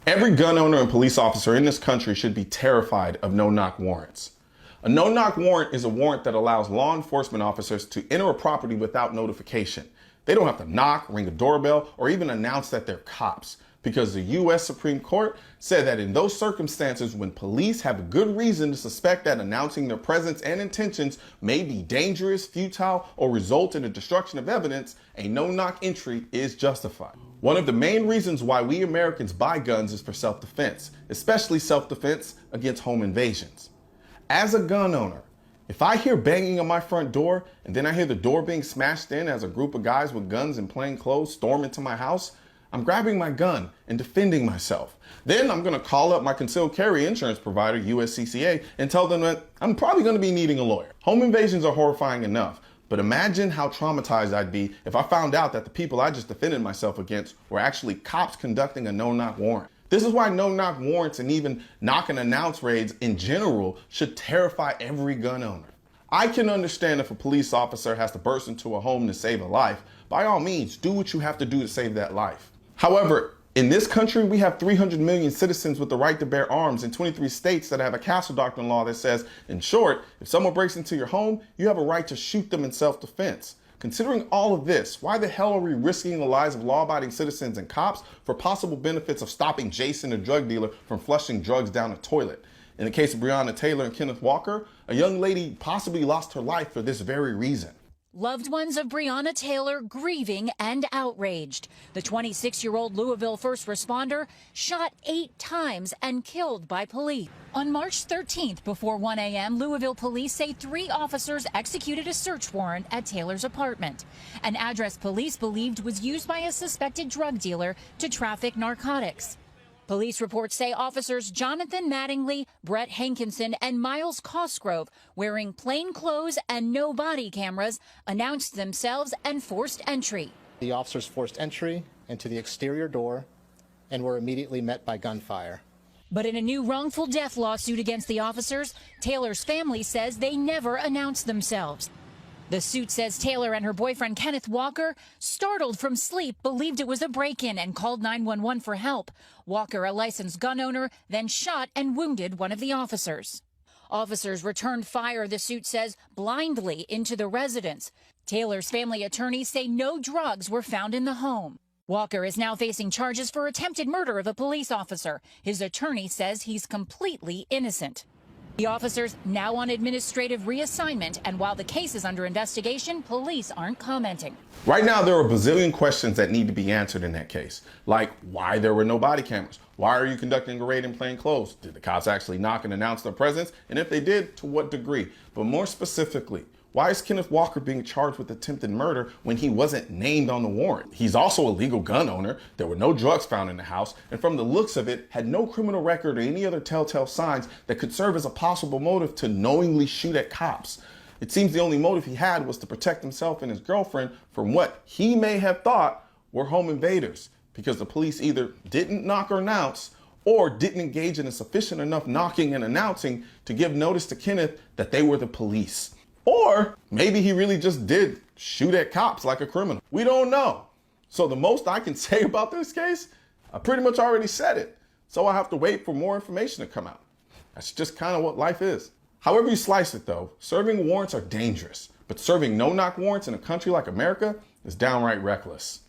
Every gun owner and police officer in this country should be terrified of no-knock warrants. A no-knock warrant is a warrant that allows law enforcement officers to enter a property without notification. They don't have to knock, ring a doorbell, or even announce that they're cops, because the U.S. Supreme Court said that in those circumstances when police have a good reason to suspect that announcing their presence and intentions may be dangerous, futile, or result in the destruction of evidence, a no-knock entry is justified. One of the main reasons why we Americans buy guns is for self-defense, especially self-defense against home invasions. As a gun owner, if I hear banging on my front door and then I hear the door being smashed in as a group of guys with guns and plain clothes storm into my house, I'm grabbing my gun and defending myself. Then I'm going to call up my concealed carry insurance provider, USCCA, and tell them that I'm probably going to be needing a lawyer. Home invasions are horrifying enough, but imagine how traumatized I'd be if I found out that the people I just defended myself against were actually cops conducting a no-knock warrant. This is why no-knock warrants and even knock and announce raids in general should terrify every gun owner. I can understand if a police officer has to burst into a home to save a life. By all means, do what you have to do to save that life. However, in this country, we have 300 million citizens with the right to bear arms in 23 states that have a castle doctrine law that says, in short, if someone breaks into your home, you have a right to shoot them in self-defense. Considering all of this, why the hell are we risking the lives of law-abiding citizens and cops for possible benefits of stopping Jason, the drug dealer, from flushing drugs down a toilet? In the case of Breonna Taylor and Kenneth Walker, a young lady possibly lost her life for this very reason. Loved ones of Breonna Taylor grieving and outraged. The 26-year-old Louisville first responder shot 8 times and killed by police. On March 13th, before 1 a.m., Louisville police say 3 officers executed a search warrant at Taylor's apartment, an address police believed was used by a suspected drug dealer to traffic narcotics. Police reports say officers Jonathan Mattingly, Brett Hankinson, and Miles Cosgrove, wearing plain clothes and no body cameras, announced themselves and forced entry. The officers forced entry into the exterior door and were immediately met by gunfire. But in a new wrongful death lawsuit against the officers, Taylor's family says they never announced themselves. The suit says Taylor and her boyfriend Kenneth Walker, startled from sleep, believed it was a break-in and called 911 for help. Walker, a licensed gun owner, then shot and wounded one of the officers. Officers returned fire, the suit says, blindly into the residence. Taylor's family attorneys say no drugs were found in the home. Walker is now facing charges for attempted murder of a police officer. His attorney says he's completely innocent. The officers now on administrative reassignment, and while the case is under investigation, police aren't commenting. Right now, there are a bazillion questions that need to be answered in that case, like why there were no body cameras, why are you conducting a raid in plain clothes, did the cops actually knock and announce their presence, and if they did, to what degree? But more specifically, why is Kenneth Walker being charged with attempted murder when he wasn't named on the warrant? He's also a legal gun owner. There were no drugs found in the house, and from the looks of it, had no criminal record or any other telltale signs that could serve as a possible motive to knowingly shoot at cops. It seems the only motive he had was to protect himself and his girlfriend from what he may have thought were home invaders, because the police either didn't knock or announce, or didn't engage in a sufficient enough knocking and announcing to give notice to Kenneth that they were the police. Or maybe he really just did shoot at cops like a criminal. We don't know. So the most I can say about this case, I pretty much already said it. So I have to wait for more information to come out. That's just kind of what life is. However you slice it though, serving warrants are dangerous, but serving no-knock warrants in a country like America is downright reckless.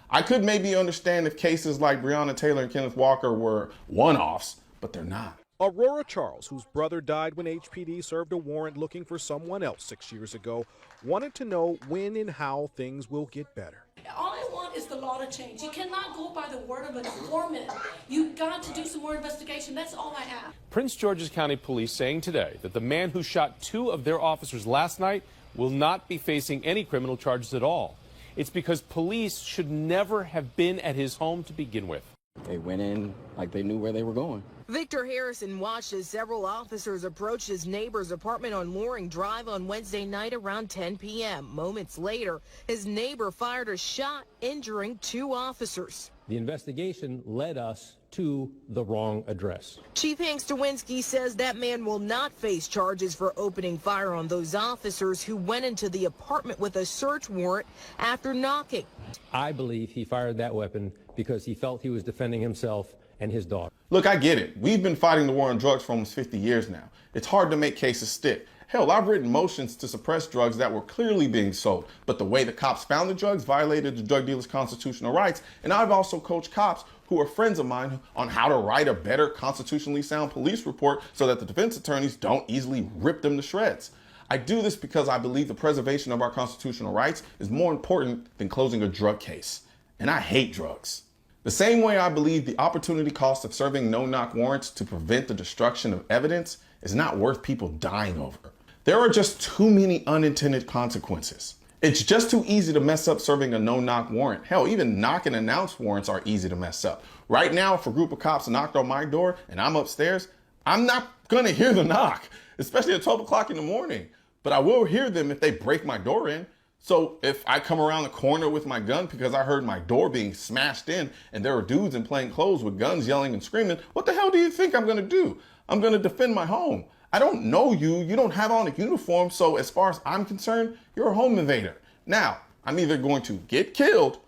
I could maybe understand if cases like Breonna Taylor and Kenneth Walker were one-offs, but they're not. Aurora Charles, whose brother died when HPD served a warrant looking for someone else 6 years ago, wanted to know when and how things will get better. All I want is the law to change. You cannot go by the word of an informant. You've got to do some more investigation. That's all I ask. Prince George's County Police saying today that the man who shot 2 of their officers last night will not be facing any criminal charges at all. It's because police should never have been at his home to begin with. They went in like they knew where they were going. Victor Harrison watched as several officers approached his neighbor's apartment on Loring Drive on Wednesday night around 10 p.m. Moments later, his neighbor fired a shot, injuring 2 officers. The investigation led us to the wrong address. Chief Hank Stawinski says that man will not face charges for opening fire on those officers who went into the apartment with a search warrant after knocking. I believe he fired that weapon because he felt he was defending himself and his daughter. Look, I get it. We've been fighting the war on drugs for almost 50 years now. It's hard to make cases stick. Hell, I've written motions to suppress drugs that were clearly being sold, but the way the cops found the drugs violated the drug dealers' constitutional rights. And I've also coached cops who are friends of mine on how to write a better constitutionally sound police report so that the defense attorneys don't easily rip them to shreds. I do this because I believe the preservation of our constitutional rights is more important than closing a drug case. And I hate drugs. The same way I believe the opportunity cost of serving no-knock warrants to prevent the destruction of evidence is not worth people dying over. There are just too many unintended consequences. It's just too easy to mess up serving a no-knock warrant. Hell, even knock and announce warrants are easy to mess up. Right now, if a group of cops knocked on my door and I'm upstairs, I'm not gonna hear the knock, especially at 12 o'clock in the morning. But I will hear them if they break my door in. So if I come around the corner with my gun because I heard my door being smashed in and there are dudes in plain clothes with guns yelling and screaming, what the hell do you think I'm gonna do? I'm gonna defend my home. I don't know you. You don't have on a uniform. So as far as I'm concerned, you're a home invader. Now, I'm either going to get killed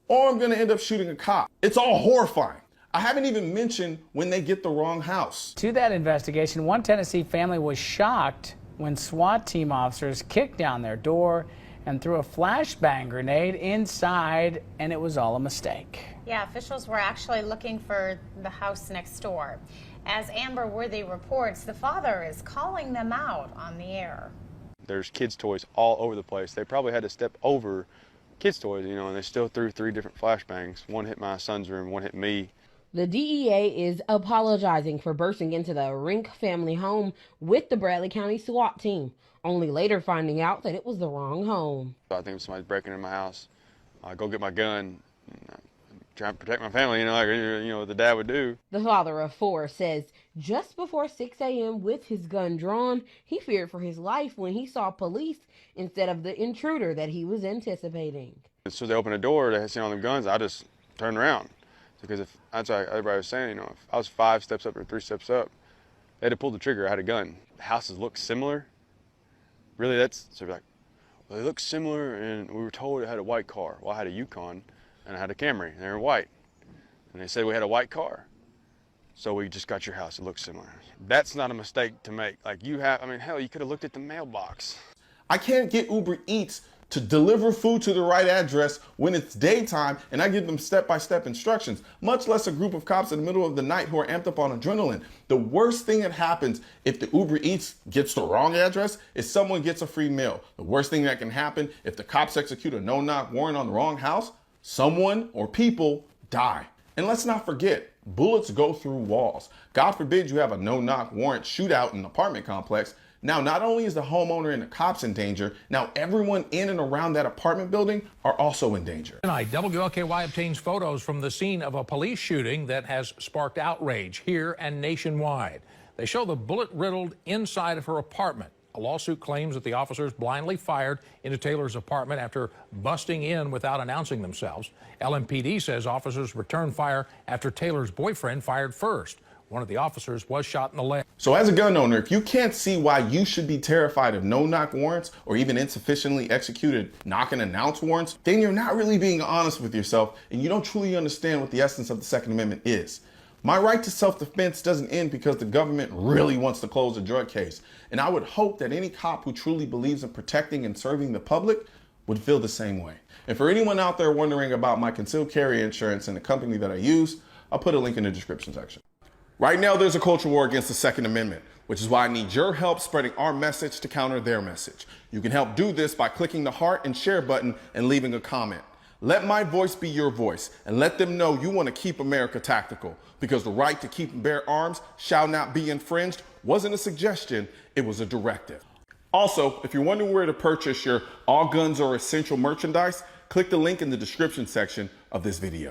or I'm gonna end up shooting a cop. It's all horrifying. I haven't even mentioned when they get the wrong house. To that investigation, one Tennessee family was shocked when SWAT team officers kicked down their door and threw a flashbang grenade inside, and it was all a mistake. Yeah, officials were actually looking for the house next door. As Amber Worthy reports, the father is calling them out on the air. There's kids' toys all over the place. They probably had to step over kids' toys, you know, and they still threw 3 different flashbangs. One hit my son's room, one hit me. The DEA is apologizing for bursting into the Rink family home with the Bradley County SWAT team, only later finding out that it was the wrong home. I think if somebody's breaking in my house, I go get my gun, try to protect my family, like the dad would do. The father of 4 says just before 6 a.m. with his gun drawn, he feared for his life when he saw police instead of the intruder that he was anticipating. As soon as they opened the door, they had seen all them guns, I just turned around. Because if that's like everybody was saying, if I was 5 steps up or 3 steps up, they had to pull the trigger. I had a gun. The houses look similar. Really, so like, well, they look similar, and we were told it had a white car. Well, I had a Yukon, and I had a Camry, and they were white. And they said we had a white car. So we just got your house. It looks similar. That's not a mistake to make. Like hell, you could have looked at the mailbox. I can't get Uber Eats to deliver food to the right address when it's daytime and I give them step-by-step instructions, much less a group of cops in the middle of the night who are amped up on adrenaline. The worst thing that happens if the Uber Eats gets the wrong address is someone gets a free meal. The worst thing that can happen if the cops execute a no-knock warrant on the wrong house, someone or people die. And let's not forget, bullets go through walls. God forbid you have a no-knock warrant shootout in an apartment complex. Now, not only is the homeowner and the cops in danger, now everyone in and around that apartment building are also in danger. Tonight, WLKY obtains photos from the scene of a police shooting that has sparked outrage here and nationwide. They show the bullet-riddled inside of her apartment. A lawsuit claims that the officers blindly fired into Taylor's apartment after busting in without announcing themselves. LMPD says officers returned fire after Taylor's boyfriend fired first. One of the officers was shot in the leg. So as a gun owner, if you can't see why you should be terrified of no-knock warrants or even insufficiently executed knock and announce warrants, then you're not really being honest with yourself and you don't truly understand what the essence of the Second Amendment is. My right to self-defense doesn't end because the government really wants to close a drug case. And I would hope that any cop who truly believes in protecting and serving the public would feel the same way. And for anyone out there wondering about my concealed carry insurance and the company that I use, I'll put a link in the description section. Right now, there's a culture war against the Second Amendment, which is why I need your help spreading our message to counter their message. You can help do this by clicking the heart and share button and leaving a comment. Let my voice be your voice and let them know you want to keep America tactical, because the right to keep and bear arms shall not be infringed wasn't a suggestion, it was a directive. Also, if you're wondering where to purchase your All Guns Are Essential merchandise, click the link in the description section of this video.